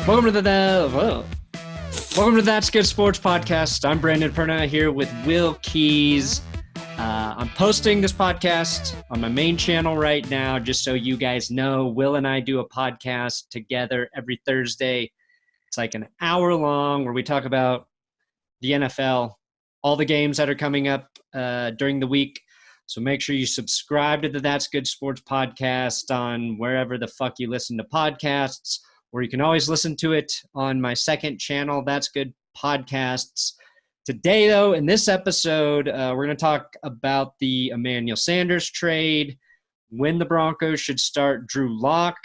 Welcome to the That's Good Sports Podcast. I'm Brandon Perna here with Will Keys. I'm posting this podcast on my main channel right now, just so you guys know. Will and I do a podcast together every Thursday. It's like an hour long where we talk about the NFL, all the games that are coming up during the week. So make sure you subscribe to the That's Good Sports Podcast on wherever the fuck you listen to podcasts. Or you can always listen to it on my second channel, That's Good Podcasts. Today, though, in this episode, we're going to talk about the Emmanuel Sanders trade, when the Broncos should start Drew Lock,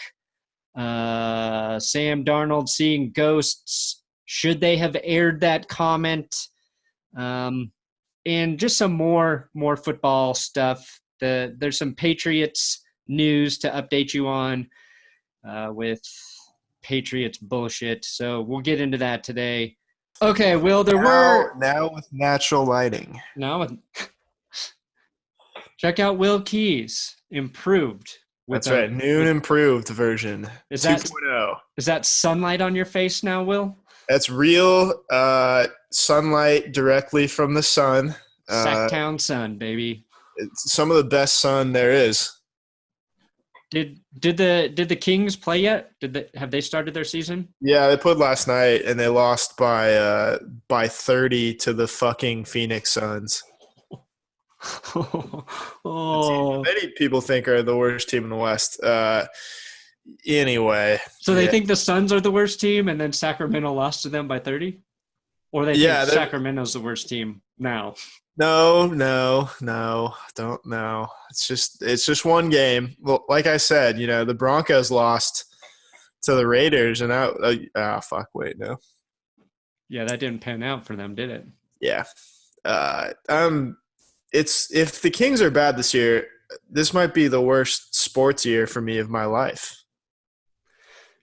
Sam Darnold seeing ghosts, should they have aired that comment, and just some more football stuff. There's some Patriots news to update you on with Patriots bullshit. So we'll get into that today. Okay, Will, now with natural lighting. Check out Will Keys, improved. That's right, new and improved version. Is 2.0. Is that sunlight on your face now, Will? That's real sunlight directly from the sun. Sacktown sun, baby. It's some of the best sun there is. Did the Kings play yet? Have they started their season? Yeah, they played last night and they lost by 30 to the fucking Phoenix Suns. Many people think are the worst team in the West. Anyway. So they think the Suns are the worst team and then Sacramento lost to them by 30? Or they think Sacramento's the worst team now? No, don't know. It's just one game. Well, like I said, the Broncos lost to the Raiders, and no. Yeah, that didn't pan out for them, did it? Yeah. It's if the Kings are bad this year, this might be the worst sports year for me of my life.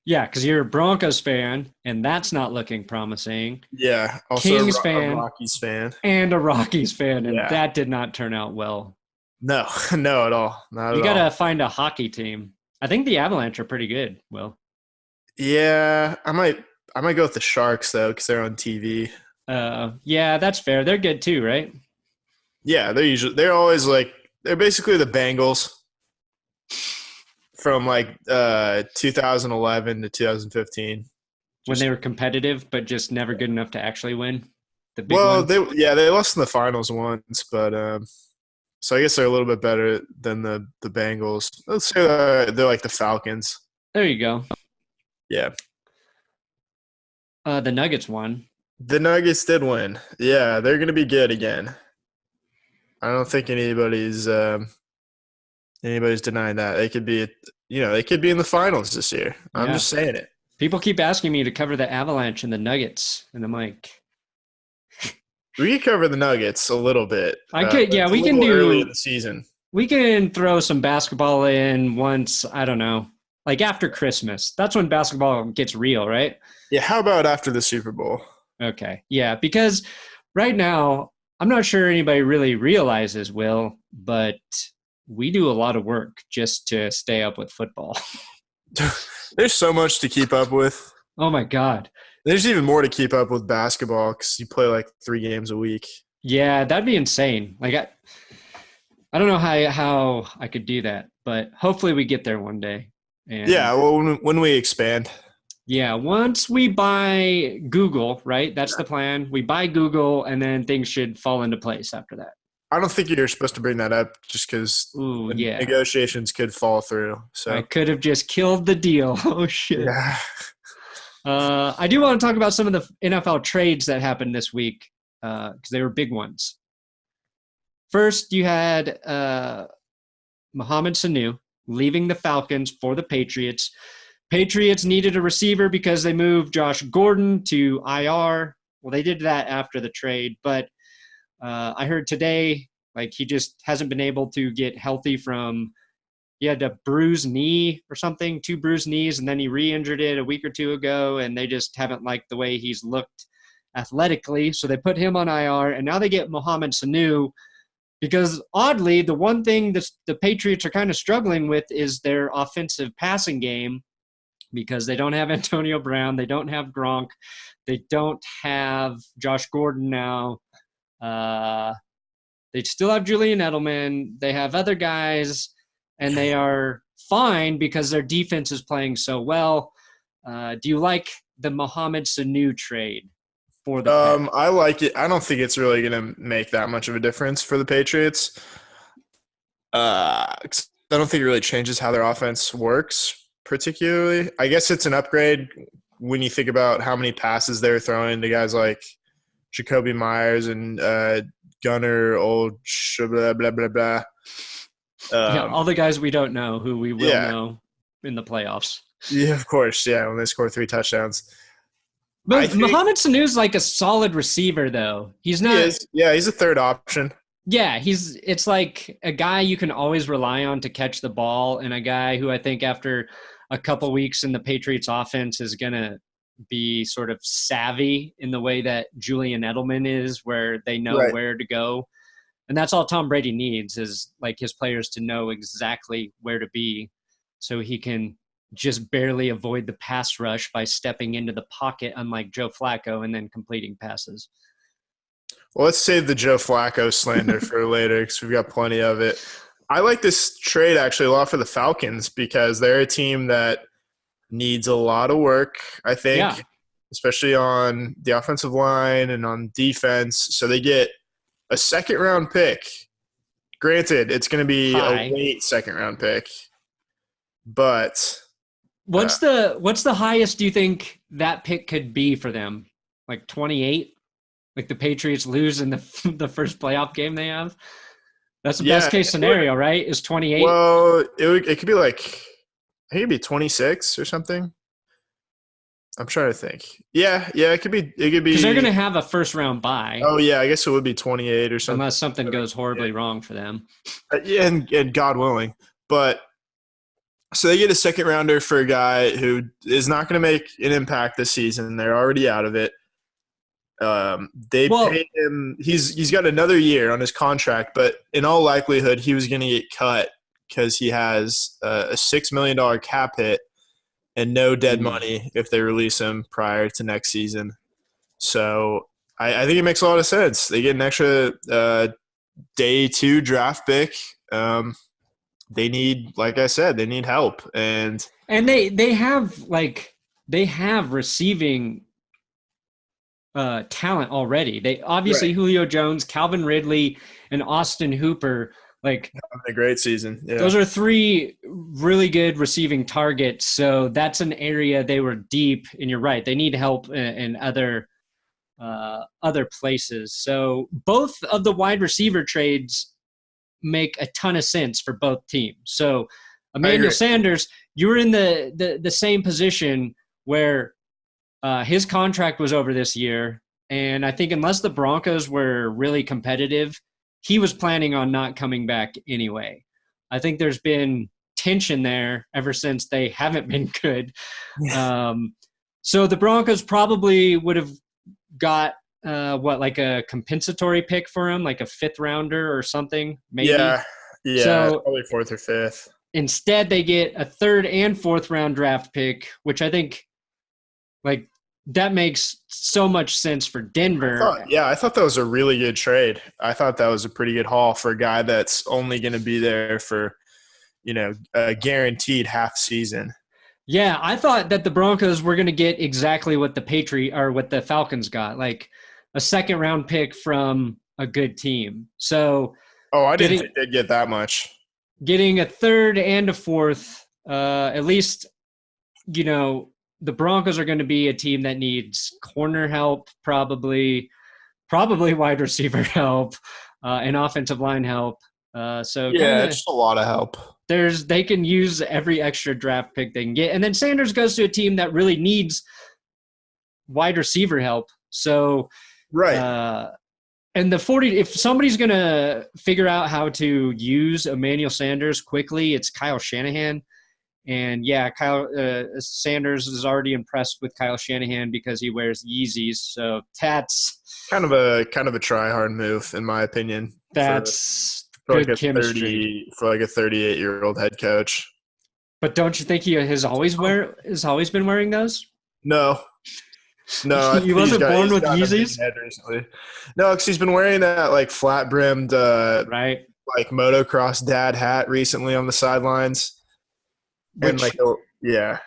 Yeah, because you're a Broncos fan, and that's not looking promising. Yeah, also Kings a Rockies fan. And a Rockies fan, and that did not turn out well. No, at all. You got to find a hockey team. I think the Avalanche are pretty good, Will. Yeah, I might go with the Sharks, though, because they're on TV. Yeah, that's fair. They're good too, right? Yeah, they're always they're basically the Bengals. From 2011 to 2015. When they were competitive, but just never good enough to actually win? They lost in the finals once, but so I guess they're a little bit better than the Bengals. Let's say they're like the Falcons. There you go. Yeah. The Nuggets won. The Nuggets did win. Yeah, they're going to be good again. I don't think anybody's denying that. They could be, they could be in the finals this year. I'm just saying it. People keep asking me to cover the Avalanche and the Nuggets, and I'm like, we could cover the Nuggets a little bit. I could, we can do early in the season. We can throw some basketball in once. I don't know, like after Christmas. That's when basketball gets real, right? Yeah. How about after the Super Bowl? Okay. Yeah, because right now I'm not sure anybody really realizes, Will, but we do a lot of work just to stay up with football. There's so much to keep up with. Oh, my God. There's even more to keep up with basketball because you play 3 games a week. Yeah, that'd be insane. I don't know how I could do that, but hopefully we get there one day. And yeah, well, when we expand. Yeah, once we buy Google, right? That's the plan. We buy Google, and then things should fall into place after that. I don't think you're supposed to bring that up just because negotiations could fall through. So I could have just killed the deal. Oh, shit. Yeah. I do want to talk about some of the NFL trades that happened this week because they were big ones. First, you had Mohamed Sanu leaving the Falcons for the Patriots. Patriots needed a receiver because they moved Josh Gordon to IR. Well, they did that after the trade, but I heard today, he just hasn't been able to get healthy from he had a bruised knee or something, 2 bruised knees, and then he re-injured it a week or 2 ago, and they just haven't liked the way he's looked athletically. So they put him on IR, and now they get Mohamed Sanu because, oddly, the one thing the Patriots are kind of struggling with is their offensive passing game. because they don't have Antonio Brown. They don't have Gronk. They don't have Josh Gordon now. They still have Julian Edelman. They have other guys, and they are fine because their defense is playing so well. Do you like the Mohamed Sanu trade for the Pats? I like it. I don't think it's really going to make that much of a difference for the Patriots. 'Cause I don't think it really changes how their offense works particularly. I guess it's an upgrade when you think about how many passes they're throwing to guys like Jacoby Myers and Gunnar, blah, blah, blah, blah. Yeah, all the guys we don't know who we will know in the playoffs. Yeah, of course. Yeah, when they score 3 touchdowns. But Mohamed Sanu's like a solid receiver, though. He's not. He is. Yeah, he's a third option. Yeah, it's like a guy you can always rely on to catch the ball, and a guy who I think after a couple weeks in the Patriots offense is going to be sort of savvy in the way that Julian Edelman is, where they know where to go. And that's all Tom Brady needs is like his players to know exactly where to be so he can just barely avoid the pass rush by stepping into the pocket, unlike Joe Flacco, and then completing passes. Well, let's save the Joe Flacco slander for later because we've got plenty of it. I like this trade actually a lot for the Falcons because they're a team that needs a lot of work, I think, especially on the offensive line and on defense. So they get a second-round pick. Granted, it's going to be a late second-round pick, but what's the highest do you think that pick could be for them? Like 28? Like the Patriots lose in the first playoff game they have? That's the best case scenario, right? Is 28? Well, it could be like I think it'd be 26 or something. I'm trying to think. Yeah, it could be. Because they're going to have a first-round bye. Oh, yeah, I guess it would be 28 or something. Unless something goes horribly wrong for them. Yeah, and God willing. But so they get a second-rounder for a guy who is not going to make an impact this season. They're already out of it. They paid him. He's got another year on his contract, but in all likelihood, he was going to get cut because he has a $6 million cap hit and no dead money if they release him prior to next season. So I think it makes a lot of sense. They get an extra day 2 draft pick. They need, like I said, they need help, and they have receiving talent already. They obviously Julio Jones, Calvin Ridley, and Austin Hooper. Like having a great season. Yeah. Those are 3 really good receiving targets. So that's an area they were deep. And you're right; they need help in other places. So both of the wide receiver trades make a ton of sense for both teams. So Emmanuel Sanders, you were in the same position where his contract was over this year, and I think unless the Broncos were really competitive, he was planning on not coming back anyway. I think there's been tension there ever since they haven't been good. So the Broncos probably would have got like a compensatory pick for him, like a 5th rounder or something, maybe. Yeah, so probably 4th or 5th. Instead, they get a 3rd and 4th round draft pick, which I think that makes so much sense for Denver. I thought that was a really good trade. I thought that was a pretty good haul for a guy that's only going to be there for, a guaranteed half season. Yeah, I thought that the Broncos were going to get exactly what the Falcons got, like a 2nd round pick from a good team. So, I didn't think they'd get that much. Getting a 3rd and a 4th, at least, the Broncos are going to be a team that needs corner help, probably wide receiver help, and offensive line help. Just a lot of help. They can use every extra draft pick they can get, and then Sanders goes to a team that really needs wide receiver help. So, and if somebody's going to figure out how to use Emmanuel Sanders quickly, it's Kyle Shanahan. And Kyle Sanders is already impressed with Kyle Shanahan because he wears Yeezys. So that's kind of a try-hard move, in my opinion. That's good chemistry for like a 38-year-old head coach. But don't you think he has always been wearing those? No. No, I He think wasn't born he's with gotten a big Yeezys? head recently. No, because he's been wearing that like flat brimmed Right. like motocross dad hat recently on the sidelines. And Which like yeah.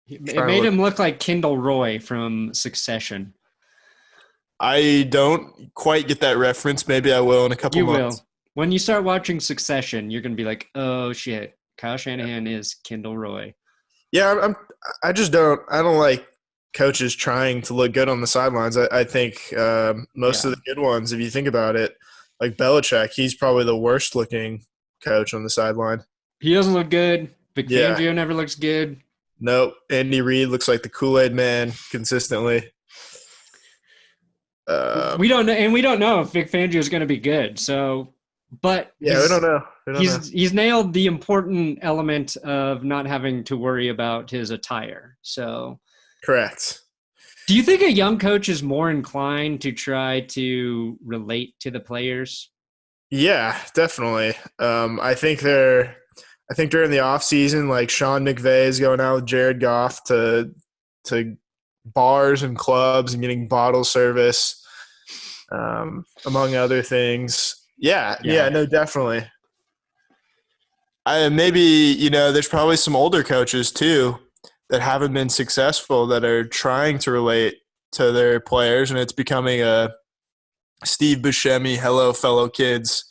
it Trying to made look. him look like Kendall Roy from Succession. I don't quite get that reference. Maybe I will in a couple You months. will. When you start watching Succession, you're going to be like, oh, shit. Kyle Shanahan is Kendall Roy. Yeah, I just I don't like coaches trying to look good on the sidelines. I think most of the good ones, if you think about it, like Belichick, he's probably the worst looking coach on the sideline. He doesn't look good. Vic Yeah. Fangio never looks good. Nope. Andy Reid looks like the Kool-Aid man consistently. We don't know, and we don't know if Vic Fangio is going to be good. So, but yeah, we don't know. He's nailed the important element of not having to worry about his attire. So, correct. Do you think a young coach is more inclined to try to relate to the players? Yeah, definitely. I think during the off season, like Sean McVay is going out with Jared Goff to bars and clubs and getting bottle service, among other things. Yeah, no, definitely. Maybe there's probably some older coaches too that haven't been successful that are trying to relate to their players, and it's becoming a Steve Buscemi, hello fellow kids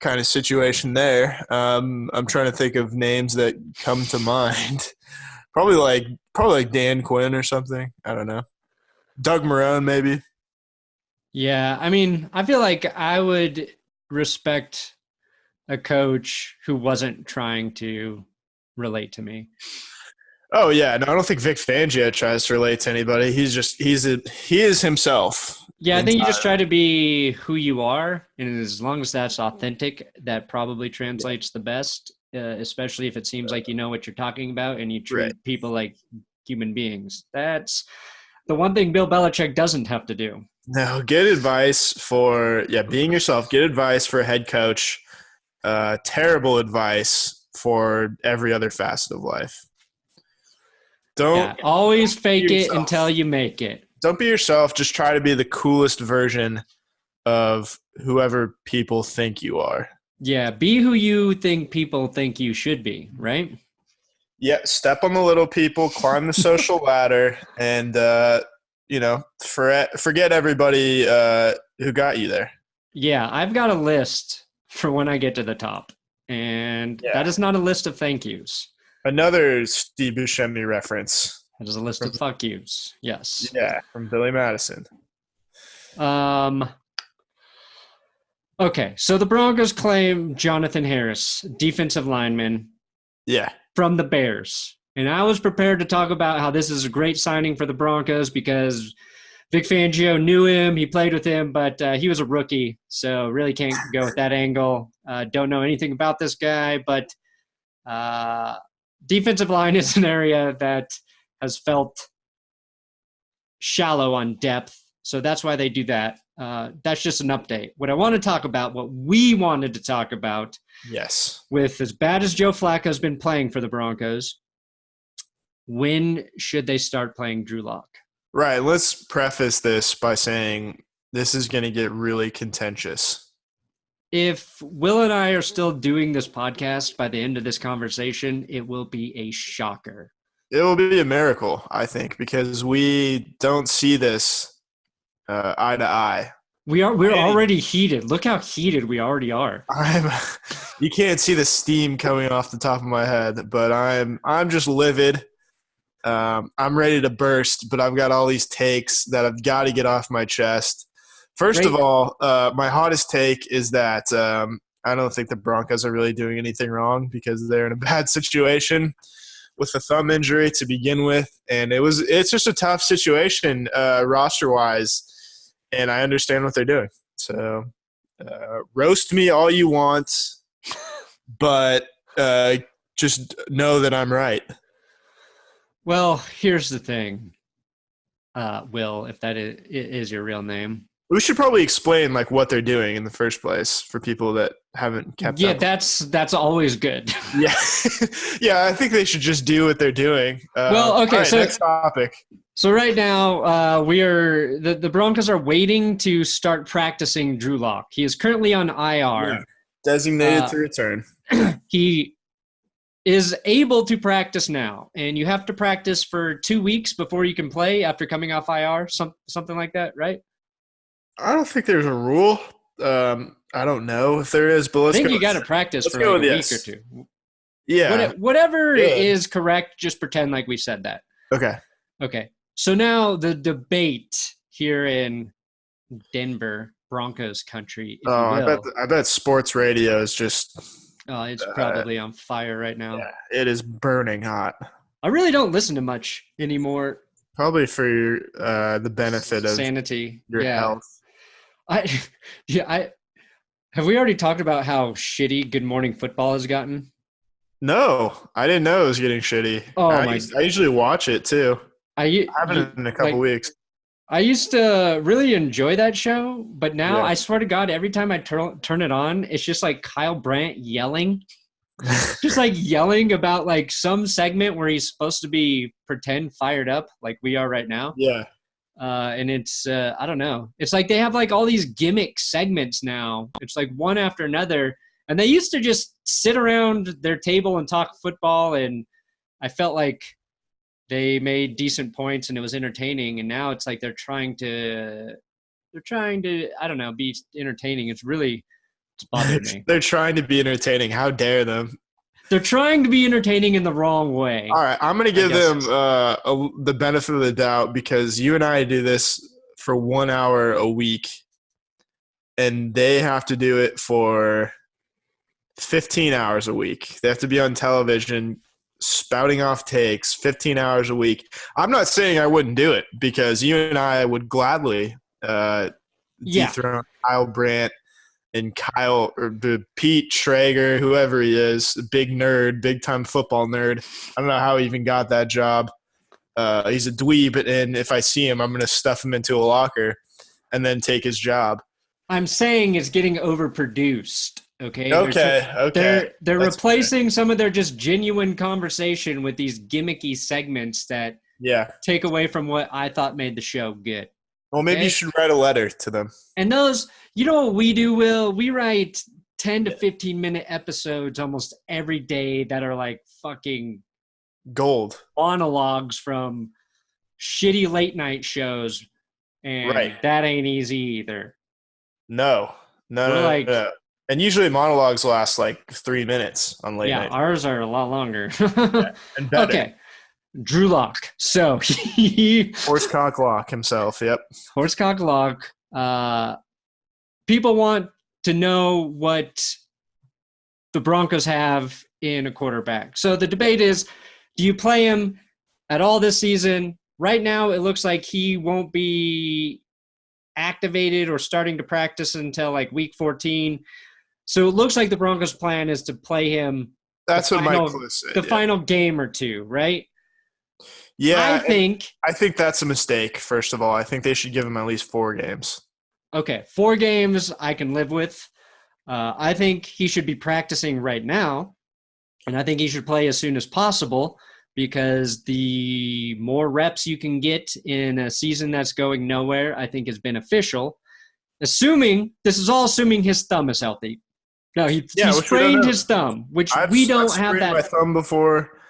kind of situation there. I'm trying to think of names that come to mind. Probably like Dan Quinn or something. I don't know. Doug Marrone maybe. Yeah, I mean, I feel like I would respect a coach who wasn't trying to relate to me. Oh yeah, no, I don't think Vic Fangio tries to relate to anybody. He is himself. Yeah, I think you just try to be who you are, and as long as that's authentic, that probably translates the best. Especially if it seems like you know what you're talking about and you treat people like human beings. That's the one thing Bill Belichick doesn't have to do. No, good advice for being yourself. Good advice for a head coach. Terrible advice for every other facet of life. Don't always fake it until you make it. Don't be yourself. Just try to be the coolest version of whoever people think you are. Yeah, be who you think people think you should be, right? Yeah, step on the little people, climb the social ladder, and forget everybody who got you there. Yeah, I've got a list for when I get to the top, and that is not a list of thank yous. Another Steve Buscemi reference. That is a list of fuck yous. Yes. Yeah, from Billy Madison. Okay, so the Broncos claim Jonathan Harris, defensive lineman. Yeah. From the Bears. And I was prepared to talk about how this is a great signing for the Broncos because Vic Fangio knew him, he played with him, but he was a rookie, so really can't go with that angle. Don't know anything about this guy, but defensive line is an area that has felt shallow on depth, so that's why they do that. That's just an update. What I want to talk about, what we wanted to talk about, with as bad as Joe Flacco has been playing for the Broncos, when should they start playing Drew Lock? Right. Let's preface this by saying this is going to get really contentious. If Will and I are still doing this podcast by the end of this conversation, it will be a shocker. It will be a miracle, I think, because we don't see this eye to eye. We're already heated. Look how heated we already are. You can't see the steam coming off the top of my head, but I'm just livid. I'm ready to burst, but I've got all these takes that I've got to get off my chest. First of all, my hottest take is that I don't think the Broncos are really doing anything wrong because they're in a bad situation with a thumb injury to begin with, and it's just a tough situation roster-wise. And I understand what they're doing. So roast me all you want, but just know that I'm right. Well, here's the thing, Will, if that is your real name. We should probably explain what they're doing in the first place for people that haven't kept Yeah, up. that's always good. Yeah. Yeah, I think they should just do what they're doing. Well, okay, all right, so next topic. So right now, the Broncos are waiting to start practicing Drew Lock. He is currently on IR. Yeah. Designated to return. He is able to practice now, and you have to practice for 2 weeks before you can play after coming off IR, something like that, right? I don't think there's a rule. I don't know if there is, but I let's think go. you got to practice Let's for go like with a week or yes. two. Yeah. Whatever Good. is correct, just pretend like we said that. Okay. Okay. So now the debate here in Denver, Broncos country, if you will. I bet sports radio is just It's probably on fire right now. yeah, it is burning hot. I really don't listen to much anymore. Probably for your, the benefit of sanity, your health. Have we already talked about how shitty Good Morning Football has gotten? No, I didn't know it was getting shitty. Oh I usually watch it too. I haven't in a couple weeks. I used to really enjoy that show, but now Yeah. I swear to God, every time I turn it on, it's just like Kyle Brandt yelling. Just like yelling about like some segment where he's supposed to be pretend fired up like we are right now. Yeah. And it's I don't know. It's like they have like all these gimmick segments now. It's like one after another. And they used to just sit around their table and talk football, and I felt like they made decent points and it was entertaining. And now it's like they're trying to I don't know, be entertaining. It's bothering me. They're trying to be entertaining. How dare them? They're trying to be entertaining in the wrong way. All right, I'm going to give them the benefit of the doubt because you and I do this for 1 hour a week, and they have to do it for 15 hours a week. They have to be on television spouting off takes 15 hours a week. I'm not saying I wouldn't do it because you and I would gladly dethrone Kyle Brandt and Pete Schrager, whoever he is, big nerd, big-time football nerd. I don't know how he even got that job. He's a dweeb, and if I see him, I'm going to stuff him into a locker and then take his job. I'm saying it's getting overproduced. Okay. Okay. They're replacing some of their just genuine conversation with these gimmicky segments that take away from what I thought made the show good. Well, maybe you should write a letter to them. And those, you know what we do, Will? We write 10 to 15-minute episodes almost every day that are like fucking gold monologues from shitty late night shows. And that ain't easy either. No. And usually monologues last like 3 minutes on late night. Yeah, ours are a lot longer. And better. Okay. Drew Lock. So Horsecock Lock himself. Yep. Horsecock Lock. People want to know what the Broncos have in a quarterback. So the debate is, do you play him at all this season? Right now, it looks like he won't be activated or starting to practice until like week 14. So it looks like the Broncos' plan is to play him. That's what Mike Cliff said. The final game or two, right? Yeah, I think that's a mistake. First of all, I think they should give him at least 4 games. Okay, 4 games I can live with. I think he should be practicing right now, and I think he should play as soon as possible because the more reps you can get in a season that's going nowhere, I think is beneficial. Assuming his thumb is healthy. No, he sprained his thumb, which we don't have that. I've sprained my thumb before.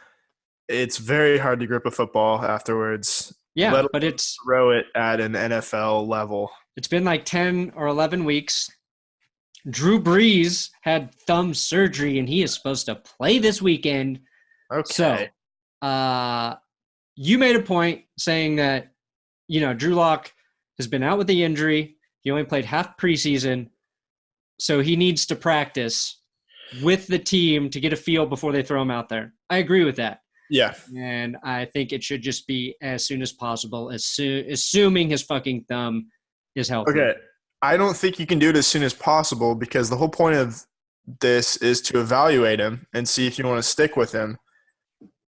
It's very hard to grip a football afterwards. Yeah, but it's throw it at an NFL level. It's been like 10 or 11 weeks. Drew Brees had thumb surgery, and he is supposed to play this weekend. Okay. So, you made a point saying that, Drew Lock has been out with the injury. He only played half preseason, so he needs to practice with the team to get a feel before they throw him out there. I agree with that. Yeah. And I think it should just be as soon as possible, assuming his fucking thumb is healthy. Okay. I don't think you can do it as soon as possible because the whole point of this is to evaluate him and see if you want to stick with him.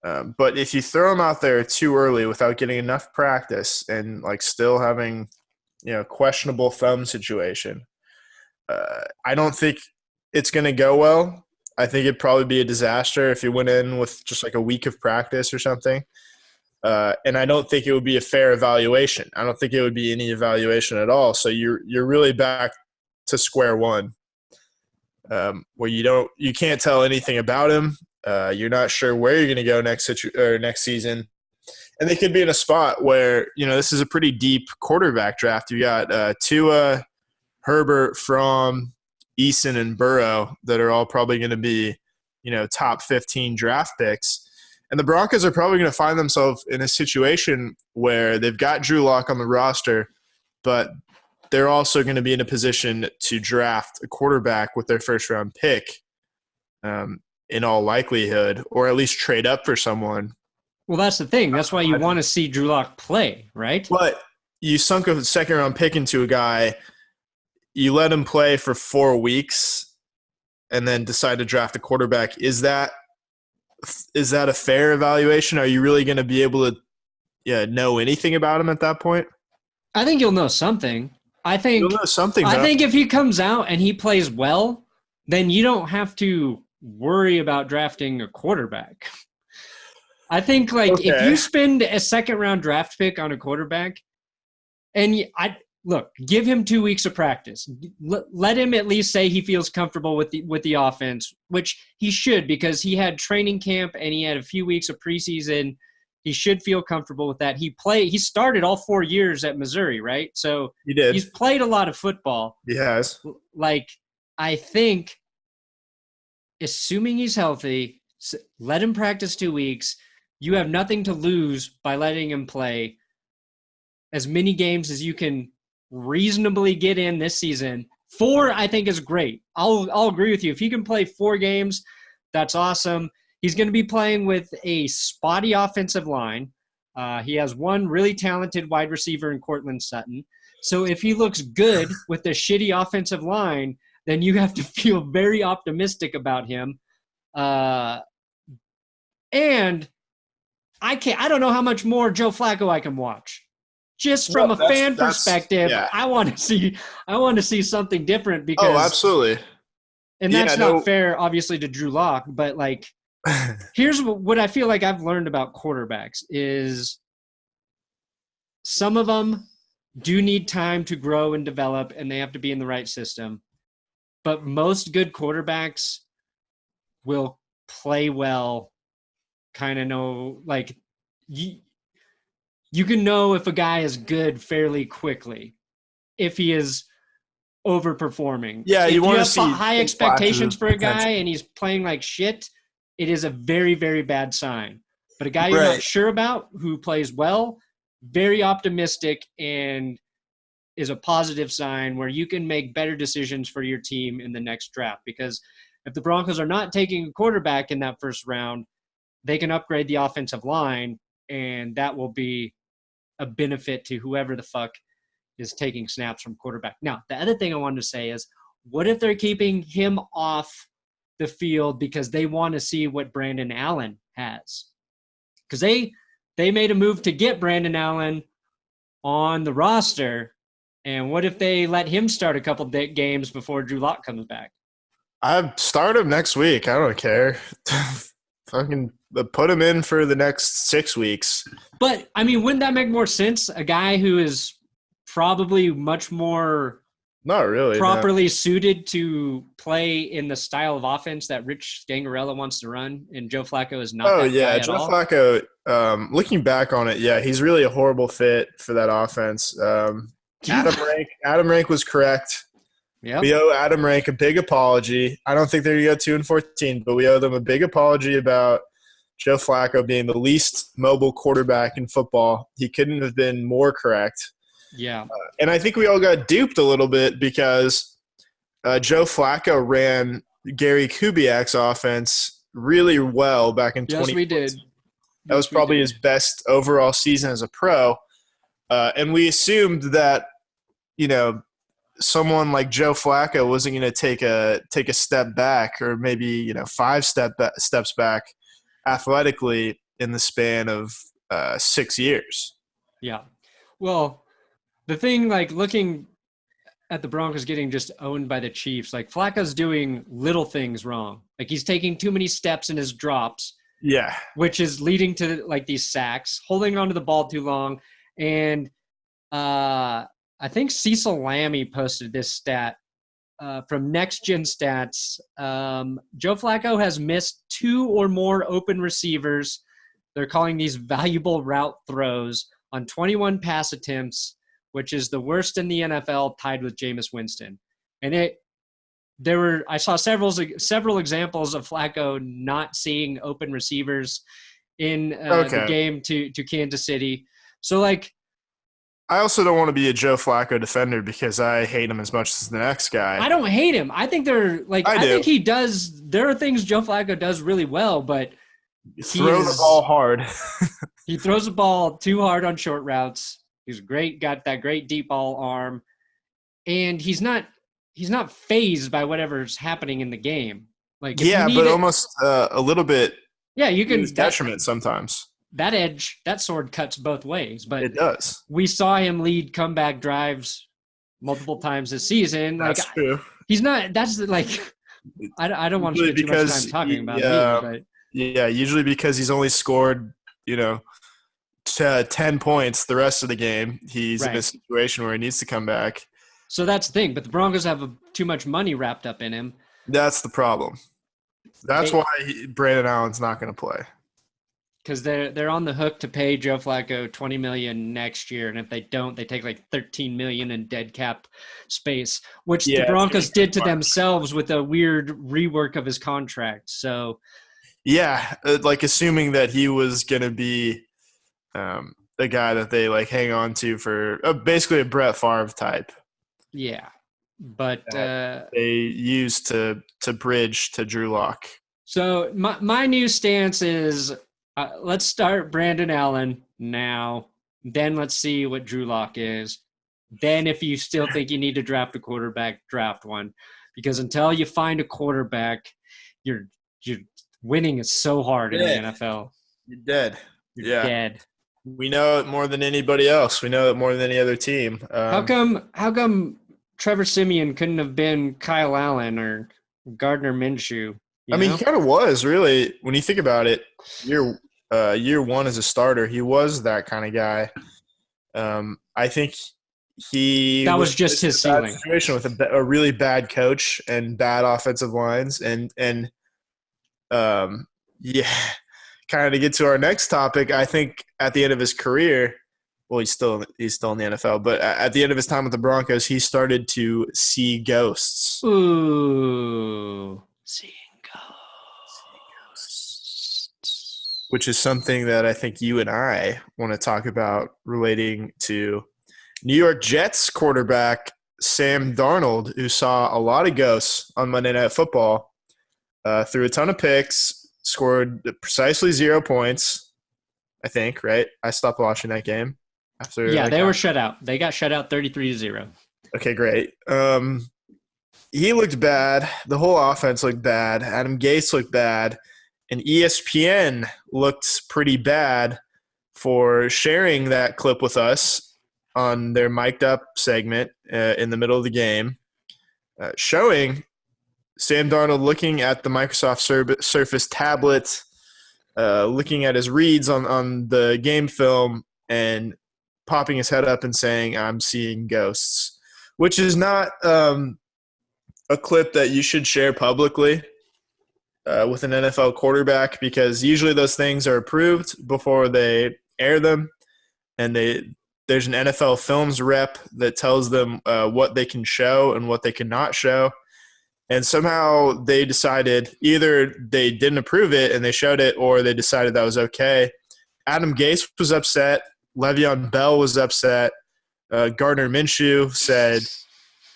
But if you throw him out there too early without getting enough practice and like still having, questionable thumb situation, I don't think it's going to go well. I think it'd probably be a disaster if he went in with just like a week of practice or something. And I don't think it would be a fair evaluation. I don't think it would be any evaluation at all. So you're really back to square one, where you can't tell anything about him. You're not sure where you're going to go next season, and they could be in a spot where this is a pretty deep quarterback draft. You got Tua, Herbert, Fromm, Eason, and Burrow that are all probably going to be top 15 draft picks. And the Broncos are probably going to find themselves in a situation where they've got Drew Lock on the roster, but they're also going to be in a position to draft a quarterback with their first-round pick in all likelihood, or at least trade up for someone. Well, that's the thing. That's why you want to see Drew Lock play, right? But you sunk a second-round pick into a guy, you let him play for 4 weeks, and then decide to draft a quarterback. Is that a fair evaluation? Are you really going to be able to know anything about him at that point? I think you'll know something. I think if he comes out and he plays well, then you don't have to worry about drafting a quarterback. I think if you spend a second-round draft pick on a quarterback, and give him 2 weeks of practice. Let him at least say he feels comfortable with the offense, which he should, because he had training camp and he had a few weeks of preseason. He should feel comfortable with that. He started all 4 years at Missouri, right? So he did. He's played a lot of football. He has. I think, assuming he's healthy, let him practice 2 weeks. You have nothing to lose by letting him play as many games as you can reasonably get in this season. 4, I think, is great. I'll agree with you. If he can play 4 games, that's awesome. He's going to be playing with a spotty offensive line. He has one really talented wide receiver in Cortland Sutton. So if he looks good with the shitty offensive line, then you have to feel very optimistic about him. And I don't know how much more Joe Flacco I can watch. Just from a fan perspective, yeah. I want to see something different because absolutely. And that's not fair, obviously, to Drew Lock, but here's what I feel like I've learned about quarterbacks is some of them do need time to grow and develop, and they have to be in the right system. But most good quarterbacks will play well, kind of know, you can know if a guy is good fairly quickly if he is overperforming. Yeah, you want to see high expectations for a guy and he's playing like shit, it is a very, very bad sign. But a guy you're not sure about who plays well, very optimistic and is a positive sign where you can make better decisions for your team in the next draft. Because if the Broncos are not taking a quarterback in that first round, they can upgrade the offensive line, and that will be a benefit to whoever the fuck is taking snaps from quarterback. Now, the other thing I wanted to say is, what if they're keeping him off the field because they want to see what Brandon Allen has? Because they made a move to get Brandon Allen on the roster, and what if they let him start a couple games before Drew Lock comes back? I'd start him next week. I don't care. Fucking put him in for the next 6 weeks. But, wouldn't that make more sense? A guy who is probably much more not really properly suited to play in the style of offense that Rich Scangarella wants to run, and Joe Flacco is not that guy at all. Flacco, looking back on it, yeah, he's really a horrible fit for that offense. Adam Rank was correct. Yep. We owe Adam Rank a big apology. I don't think they're going to go 2-14, but we owe them a big apology about Joe Flacco being the least mobile quarterback in football. He couldn't have been more correct. Yeah. And I think we all got duped a little bit because Joe Flacco ran Gary Kubiak's offense really well back in 2020. Yes, we did. That was probably his best overall season as a pro. And we assumed that, someone like Joe Flacco wasn't going to take a step back, or maybe 5 steps back athletically in the span of 6 years. Yeah. Well, the thing, looking at the Broncos getting just owned by the Chiefs. Like Flacco's doing little things wrong. Like he's taking too many steps in his drops. Yeah. Which is leading to like these sacks, holding onto the ball too long. And I think Cecil Lammy posted this stat from Next Gen Stats. Joe Flacco has missed 2 or more open receivers. They're calling these valuable route throws on 21 pass attempts, which is the worst in the NFL, tied with Jameis Winston. And I saw several examples of Flacco not seeing open receivers in the game to Kansas City. So, like, I also don't want to be a Joe Flacco defender because I hate him as much as the next guy. I don't hate him. I think I think he does. There are things Joe Flacco does really well, but throw the ball hard. He throws the ball too hard on short routes. He's great, got that great deep ball arm, and he's not fazed by whatever's happening in the game. Like, but almost a little bit. Yeah, you can detriment sometimes. That sword cuts both ways, but it does. We saw him lead comeback drives multiple times this season. That's true. He's not. That's like. I don't want to spend too much time talking about him, but yeah, usually because he's only scored 10 points the rest of the game. He's in a situation where he needs to come back. So that's the thing. But the Broncos have too much money wrapped up in him. That's the problem. That's why Brandon Allen's not going to play. Because they're on the hook to pay Joe Flacco $20 million next year, and if they don't, they take like $13 million in dead cap space, which the Broncos did to themselves with a weird rework of his contract. So, like assuming that he was going to be the guy that they like hang on to for basically a Brett Favre type. Yeah, but they used to bridge to Drew Lock. So my new stance is. Let's start Brandon Allen now. Then let's see what Drew Lock is. Then if you still think you need to draft a quarterback, draft one. Because until you find a quarterback, you're winning is so hard in the NFL. You're dead. You're dead. We know it more than anybody else. We know it more than any other team. How come Trevor Siemian couldn't have been Kyle Allen or Gardner Minshew? He kind of was, really, when you think about it. Year one as a starter, he was that kind of guy. I think that was just his ceiling. Situation with a really bad coach and bad offensive lines, and kind of to get to our next topic. I think at the end of his career, well, he's still in the NFL, but at the end of his time with the Broncos, he started to see ghosts. Ooh, seeing ghosts. Which is something that I think you and I want to talk about relating to New York Jets quarterback Sam Darnold, who saw a lot of ghosts on Monday Night Football, threw a ton of picks, scored precisely 0 points, I think, right? I stopped watching that game. They were shut out. They got shut out 33-0. Okay, great. He looked bad. The whole offense looked bad. Adam Gase looked bad. And ESPN looked pretty bad for sharing that clip with us on their mic'd up segment in the middle of the game, showing Sam Darnold looking at the Microsoft Surface tablet, looking at his reads on the game film, and popping his head up and saying, "I'm seeing ghosts," which is not a clip that you should share publicly with an NFL quarterback, because usually those things are approved before they air them, and there's an NFL Films rep that tells them what they can show and what they cannot show. And somehow they decided either they didn't approve it and they showed it, or they decided that was okay. Adam Gase was upset. Le'Veon Bell was upset. Gardner Minshew said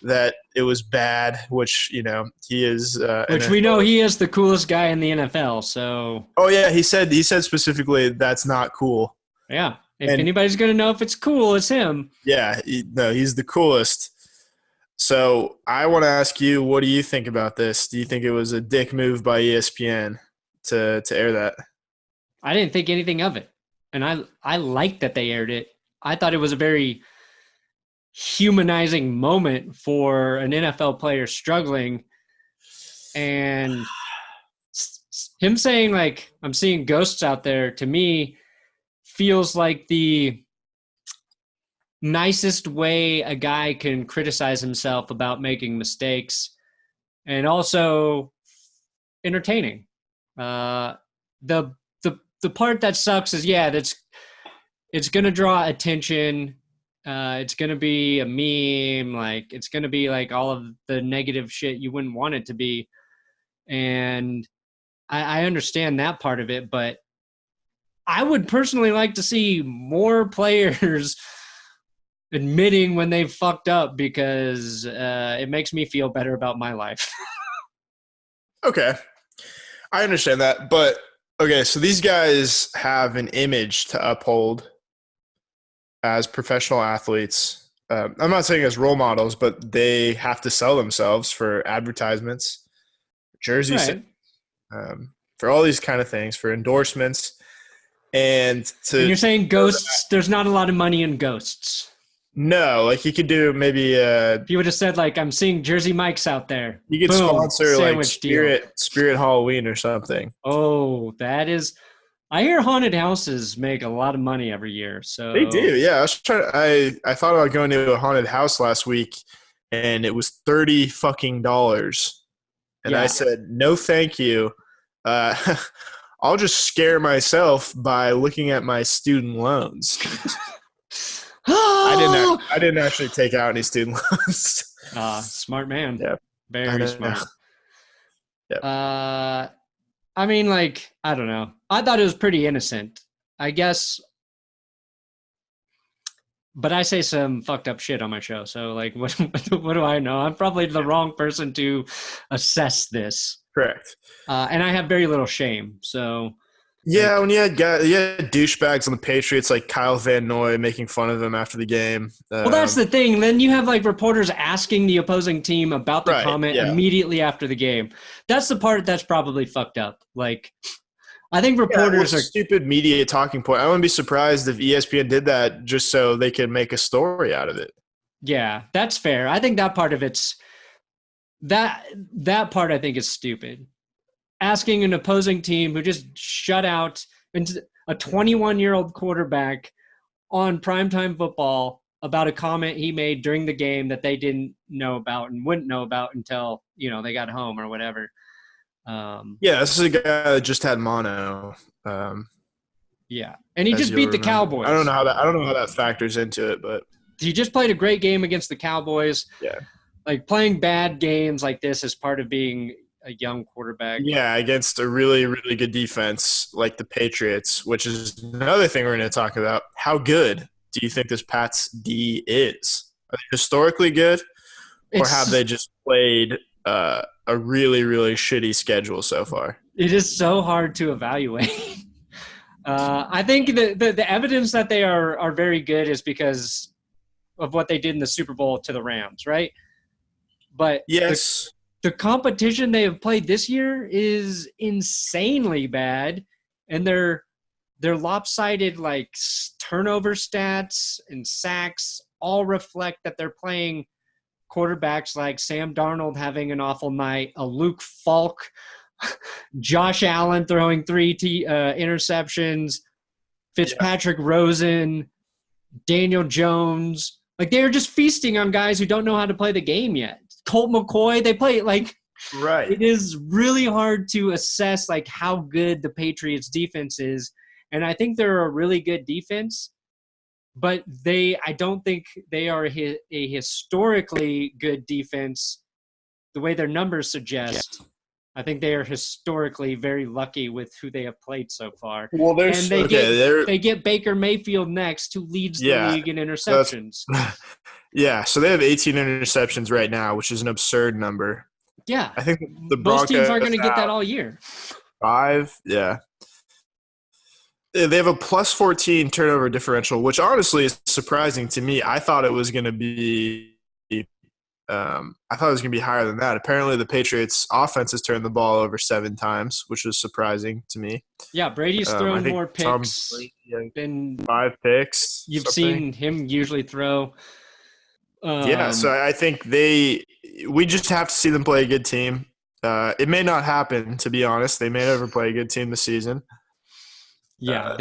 that it was bad, which, he is. Which we know he is the coolest guy in the NFL. So. Oh yeah, he said specifically that's not cool. Yeah, if anybody's gonna know if it's cool, it's him. Yeah, he's the coolest. So I want to ask you, what do you think about this? Do you think it was a dick move by ESPN to air that? I didn't think anything of it, and I liked that they aired it. I thought it was a very humanizing moment for an NFL player struggling. And him saying, like, I'm seeing ghosts out there, to me feels like the nicest way a guy can criticize himself about making mistakes, and also entertaining. The part that sucks is, it's going to draw attention. It's going to be a meme. Like, it's going to be like all of the negative shit you wouldn't want it to be. And I understand that part of it, but I would personally like to see more players admitting when they've fucked up, because it makes me feel better about my life. Okay. I understand that. But, okay, so these guys have an image to uphold as professional athletes. I'm not saying as role models, but they have to sell themselves for advertisements, jerseys, Right. for all these kind of things, for endorsements. And you're saying ghosts, there's not a lot of money in ghosts. No, like he could do maybe if you would have said, like, I'm seeing Jersey Mike's out there. You could sponsor like Spirit Halloween or something. Oh, that is. I hear haunted houses make a lot of money every year. So they do, yeah. I thought about going to a haunted house last week, and it was $30 fucking, and I said no, thank you. I'll just scare myself by looking at my student loans. I didn't actually take out any student loans. Smart man. Yeah. Very smart. Yeah. I mean, like, I don't know. I thought it was pretty innocent, I guess. But I say some fucked up shit on my show. So, like, what do I know? I'm probably the wrong person to assess this. Correct. And I have very little shame. So. Yeah, when you had douchebags on the Patriots like Kyle Van Noy making fun of him after the game. Well, that's the thing. Then you have like reporters asking the opposing team about the comment immediately after the game. That's the part that's probably fucked up. Like, I think reporters are stupid media talking point. I wouldn't be surprised if ESPN did that just so they could make a story out of it. Yeah, that's fair. I think that part of it's that part I think is stupid. Asking an opposing team who just shut out a 21-year-old quarterback on primetime football about a comment he made during the game that they didn't know about and wouldn't know about until, they got home or whatever. This is a guy that just had mono. And he just beat the Cowboys. I don't know how that factors into it, but he just played a great game against the Cowboys. Yeah. Like, playing bad games like this is part of being a young quarterback. Yeah, against a really, really good defense like the Patriots, which is another thing we're going to talk about. How good do you think this Pats D is? Are they historically good, or have they just played a really, really shitty schedule so far? It is so hard to evaluate. I think the evidence that they are very good is because of what they did in the Super Bowl to the Rams, right? But yes. The competition they have played this year is insanely bad, and their lopsided, like, turnover stats and sacks all reflect that they're playing quarterbacks like Sam Darnold having an awful night, a Luke Falk, Josh Allen throwing 3 interceptions, Fitzpatrick Rosen, Daniel Jones. Like, they're just feasting on guys who don't know how to play the game yet. Colt McCoy, they play like right. It is really hard to assess like how good the Patriots defense is, and I think they're a really good defense, but I don't think they are a historically good defense the way their numbers suggest. Yeah. I think they are historically very lucky with who they have played so far. Well, they get Baker Mayfield next, who leads the league in interceptions. Yeah, so they have 18 interceptions right now, which is an absurd number. Yeah. I think the Broncos teams aren't going to get that all year. 5, yeah. They have a plus 14 turnover differential, which honestly is surprising to me. I thought it was going to be higher than that. Apparently the Patriots offense has turned the ball over 7 times, which was surprising to me. Yeah, Brady's thrown more picks than 5 picks. You've seen him usually throw. Yeah, so I think we just have to see them play a good team. It may not happen, to be honest. They may never play a good team this season. Yeah,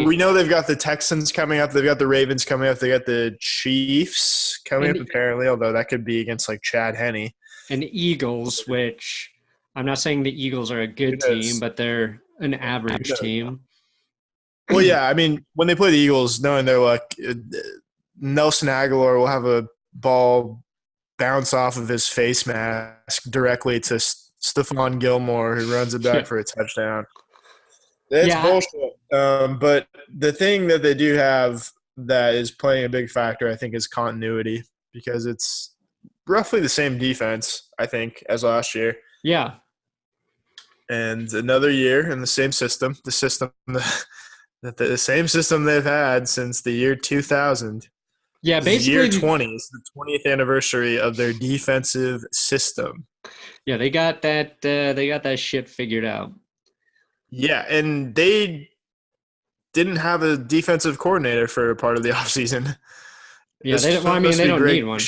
we know they've got the Texans coming up. They've got the Ravens coming up. They got the Chiefs coming up, apparently, although that could be against like Chad Henne. And Eagles, which I'm not saying the Eagles are a good team, but they're an average team. Well, yeah, I mean, when they play the Eagles, knowing their luck, Nelson Aguilar will have a ball bounce off of his face mask directly to Stephon Gilmore, who runs it back for a touchdown. It's bullshit. But the thing that they do have that is playing a big factor, I think, is continuity, because it's roughly the same defense, I think, as last year. Yeah. And another year in the same system, the same system they've had since the year 2000. Yeah, basically year 20 is the 20th anniversary of their defensive system. Yeah, they got that shit figured out. Yeah, and they didn't have a defensive coordinator for part of the offseason. Yeah, they don't need one.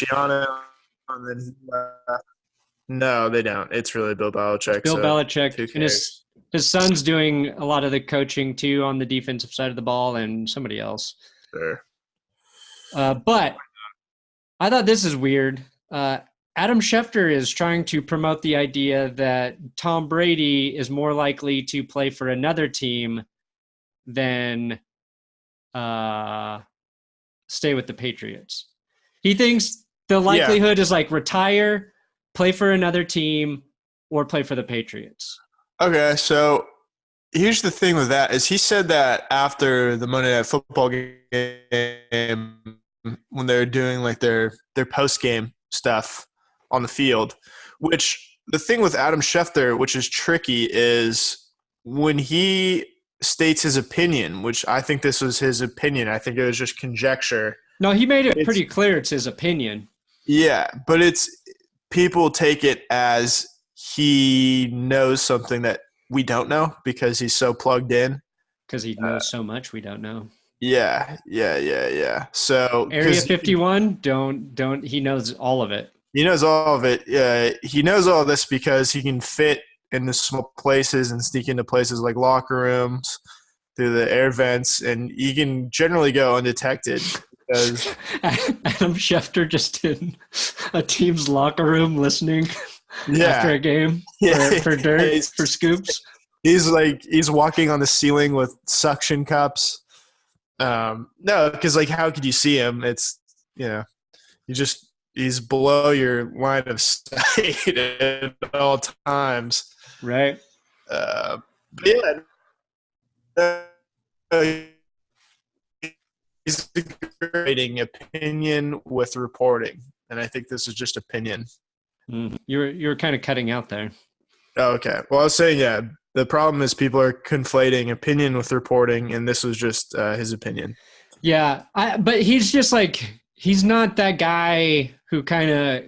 No, they don't. It's really Bill Belichick. Bill Belichick. And his son's doing a lot of the coaching, too, on the defensive side of the ball, and somebody else. Sure. But I thought this is weird. Adam Schefter is trying to promote the idea that Tom Brady is more likely to play for another team than stay with the Patriots. He thinks the likelihood is like retire, play for another team, or play for the Patriots. Okay, so here's the thing with that is he said that after the Monday Night Football game when they're doing like their post-game stuff on the field, which the thing with Adam Schefter, which is tricky, is when he states his opinion, which I think this was his opinion. I think it was just conjecture. No, he made it pretty clear it's his opinion. Yeah, but people take it as he knows something that we don't know because he's so plugged in. Because he knows so much we don't know. Yeah. So Area 51, he knows all of it. He knows all of it. Yeah, he knows all this because he can fit into small places and sneak into places like locker rooms through the air vents, and he can generally go undetected. Because Adam Schefter just in a team's locker room listening after a game for dirt, for scoops. He's walking on the ceiling with suction cups. No, because like how could you see him? It's he's below your line of sight at all times. Right. But he's integrating opinion with reporting, and I think this is just opinion. You were kind of cutting out there. Oh, okay. Well, I was saying, the problem is people are conflating opinion with reporting, and this was just his opinion. Yeah, but he's just like he's not that guy who kind of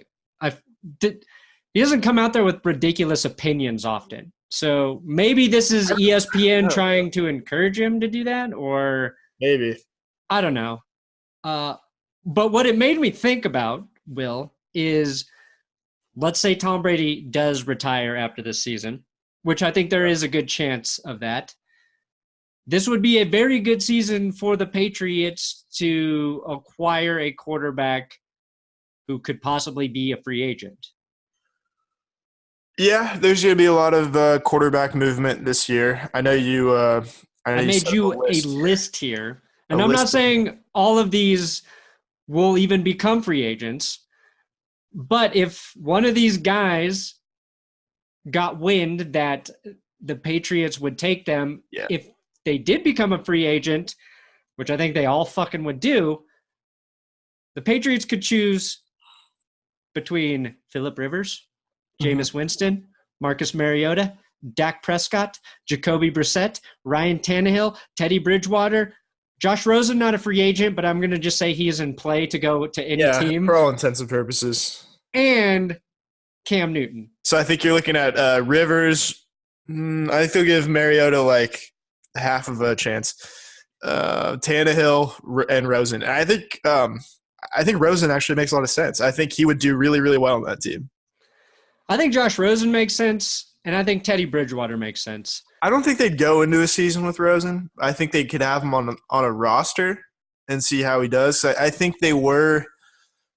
he doesn't come out there with ridiculous opinions often. So maybe this is ESPN trying to encourage him to do that, or maybe. I don't know. But what it made me think about, Will, is let's say Tom Brady does retire after this season, which I think there is a good chance of that. This would be a very good season for the Patriots to acquire a quarterback who could possibly be a free agent. Yeah, there's going to be a lot of quarterback movement this year. I know you I made you a list here. And I'm not saying all of these will even become free agents. But if one of these guys got wind that the Patriots would take them, if they did become a free agent, which I think they all fucking would do, the Patriots could choose between Phillip Rivers, Jameis Winston, Marcus Mariota, Dak Prescott, Jacoby Brissett, Ryan Tannehill, Teddy Bridgewater, Josh Rosen, not a free agent, but I'm going to just say he is in play to go to any team. For all intents and purposes. And Cam Newton. So I think you're looking at Rivers. I think they'll give Mariota like half of a chance. Tannehill and Rosen. And I think I think Rosen actually makes a lot of sense. I think he would do really, really well on that team. I think Josh Rosen makes sense, and I think Teddy Bridgewater makes sense. I don't think they'd go into a season with Rosen. I think they could have him on a roster and see how he does. I think they were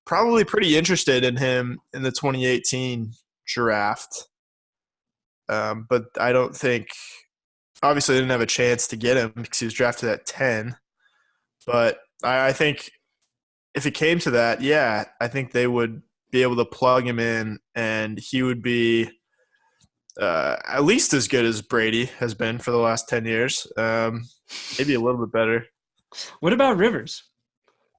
probably pretty interested in him in the 2018 draft. But I don't think – obviously they didn't have a chance to get him because he was drafted at 10. But I think if it came to that, yeah, I think they would be able to plug him in, and he would be at least as good as Brady has been for the last 10 years, maybe a little bit better. What about Rivers?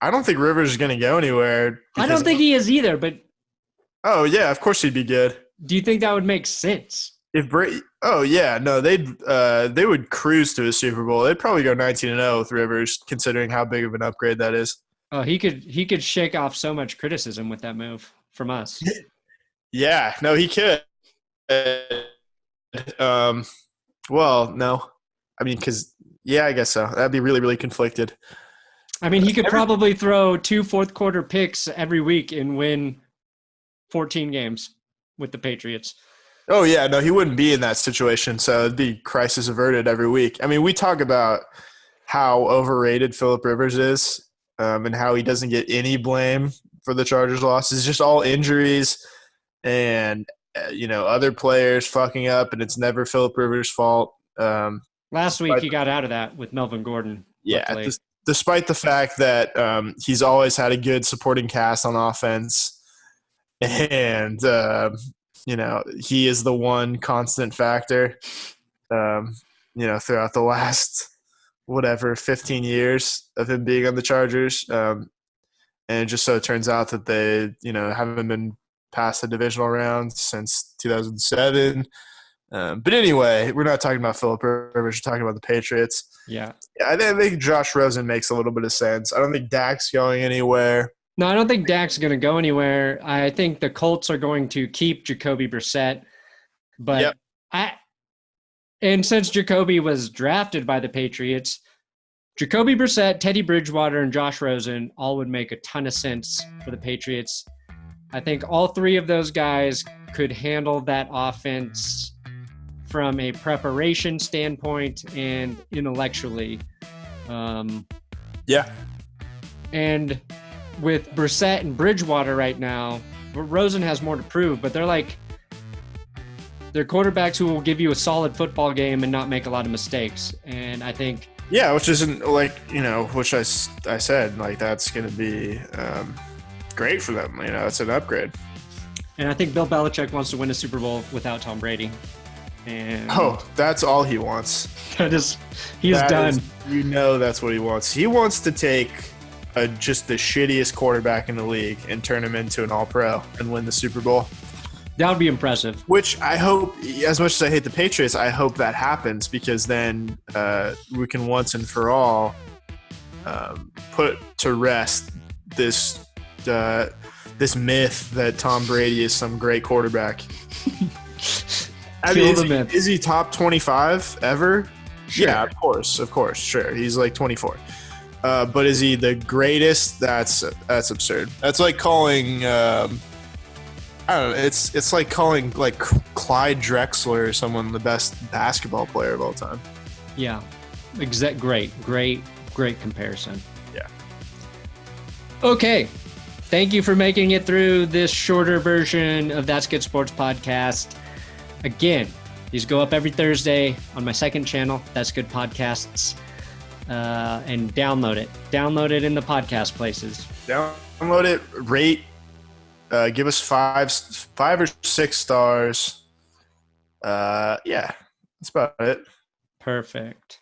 I don't think Rivers is going to go anywhere. I don't think he is either, but – oh, yeah, of course he'd be good. Do you think that would make sense? If Brady, oh yeah, no, they would cruise to a Super Bowl. They'd probably go 19-0 with Rivers, considering how big of an upgrade that is. Oh, he could shake off so much criticism with that move from us. Yeah, no, he could. Well, no, I mean, because yeah, I guess so. That'd be really, really conflicted. I mean, he could probably throw 2 fourth-quarter picks every week and win 14 games with the Patriots. Oh, yeah. No, he wouldn't be in that situation, so it'd be crisis averted every week. I mean, we talk about how overrated Phillip Rivers is and how he doesn't get any blame for the Chargers' loss. It's just all injuries and, other players fucking up, and it's never Phillip Rivers' fault. Last week he got out of that with Melvin Gordon. Yeah, despite the fact that he's always had a good supporting cast on offense and he is the one constant factor, throughout the last, 15 years of him being on the Chargers. And it just so turns out that they, haven't been past the divisional round since 2007. But anyway, we're not talking about Phillip Rivers. We're talking about the Patriots. Yeah. I think Josh Rosen makes a little bit of sense. I don't think Dak's going anywhere. No, I don't think Dak's going to go anywhere. I think the Colts are going to keep Jacoby Brissett. But yep. And since Jacoby was drafted by the Patriots, Jacoby Brissett, Teddy Bridgewater, and Josh Rosen all would make a ton of sense for the Patriots. I think all three of those guys could handle that offense from a preparation standpoint and intellectually. Yeah. And with Brissett and Bridgewater right now, Rosen has more to prove, but they're quarterbacks who will give you a solid football game and not make a lot of mistakes. And I think – yeah, which isn't which I said, that's going to be great for them. It's an upgrade. And I think Bill Belichick wants to win a Super Bowl without Tom Brady. And that's all he wants. He's done. That's what he wants. He wants to take just the shittiest quarterback in the league and turn him into an all-pro and win the Super Bowl. That would be impressive. Which I hope, as much as I hate the Patriots, I hope that happens because then we can once and for all put to rest this myth that Tom Brady is some great quarterback. Is he top 25 ever? Sure. Yeah, of course, sure. He's 24. But is he the greatest? That's absurd. That's like calling I don't know. It's like calling Clyde Drexler or someone the best basketball player of all time. Yeah, great comparison. Yeah. Okay, thank you for making it through this shorter version of That's Good Sports podcast. Again, these go up every Thursday on my second channel, That's Good Podcasts, and download it. Download it in the podcast places. Download it. Rate. Give us 5 or 6 stars. Yeah, that's about it. Perfect.